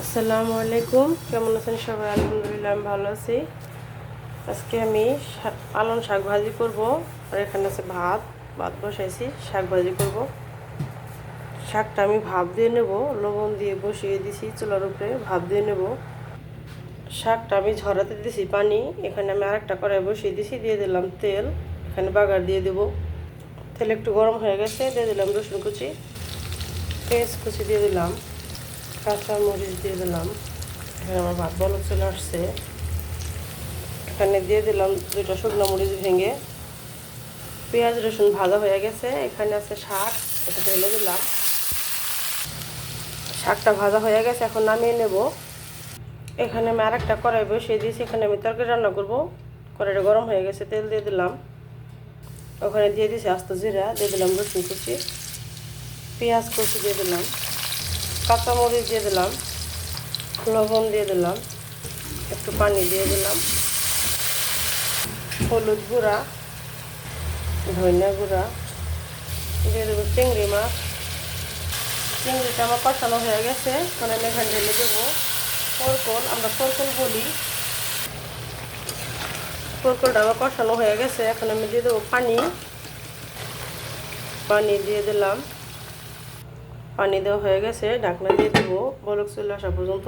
আসসালামু আলাইকুম, কেমন আছেন সবাই? আলহামদুলিল্লাহ আমি ভালো আছি। আজকে আমি পালং শাক ভাজি করব। আর এখানে আছে ভাত ভাত বসাইছি, শাক ভাজি করব। শাকটা আমি ভাপ দিয়ে নেব, লবণ দিয়ে বসিয়ে দিছি চুলার উপরে, ভাপ দিয়ে নেব। শাকটা আমি ঝরাতে দিছি পানি। এখানে আমি আরেকটা কড়াই বসিয়ে দিছি, দিয়ে দিলাম তেল। এখানে বাগার দিয়ে দেব। তেল একটু গরম হয়ে গেছে, দিয়ে দিলাম রসুন কুচি, পেঁয়াজ কুচি দিয়ে দিলাম, কাঁচা মরিচ দিয়ে দিলাম। এখানে আমার ভাত বলক চলে আসছে। এখানে দিয়ে দিলাম 2টা শুকনো মরিচ ভেঙে। পেঁয়াজ রসুন ভাজা হয়ে গেছে। এখানে আছে শাক, এটা ঢেলে দিলাম। শাকটা ভাজা হয়ে গেছে, এখন নামিয়ে নেব। এখানে আমি আরেকটা কড়াই বসিয়ে দিয়েছি, এখানে আমি তরকারি রান্না করব। কড়াইটা গরম হয়ে গেছে, তেল দিয়ে দিলাম। ওখানে দিয়ে দিয়েছি আস্ত জিরা, দিয়ে দিলাম রসুন কুচি, পেঁয়াজ কুচি দিয়ে দিলাম, কাঁচামরিচ দিয়ে দিলাম, লবণ দিয়ে দিলাম, একটু পানি দিয়ে দিলাম, হলুদ গুঁড়া, ধনিয়া গুঁড়া, দিয়ে দেবো চিংড়ি মাছ। চিংড়িটা আমার কষানো হয়ে গেছে, এখন আমি এখানে ঢেলে দেবো পরকল, আমরা পরকল বলি। পরকলটা আমার কষানো হয়ে গেছে, এখন আমি দিয়ে দেবো পানি। পানি দিয়ে দিলাম। পানি দেওয়া হয়ে গেছে, ঢাকনা দিয়ে দেবো বলক চলে আসা পর্যন্ত।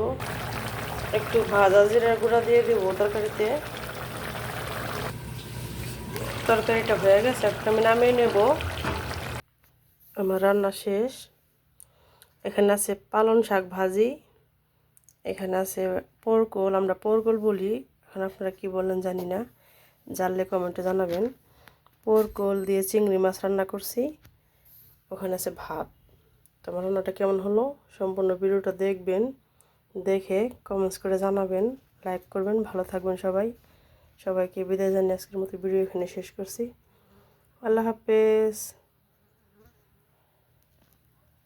একটু ভাজা জিরার গুঁড়া দিয়ে দেবো তরকারিতে। তরকারিটা হয়ে গেছে, এখন আমি নামিয়ে নেব। আমার রান্না শেষ। এখানে আছে পালং শাক ভাজি, এখানে আছে পরকল, আমরা পরকল বলি, এখন আপনারা কি বলেন জানি না, জানলে কমেন্টে জানাবেন। পরকল দিয়ে চিংড়ি মাছ রান্না করছি। ওখানে আছে ভাত। তো আমার রান্নাটা কেমন হলো সম্পূর্ণ ভিডিওটা দেখবেন, দেখে কমেন্টস করে জানাবেন, লাইক করবেন। ভালো থাকবেন সবাই। সবাইকে বিদায় জানিয়ে আজকের মতো ভিডিও এখানে শেষ করছি। আল্লাহ হাফেজ।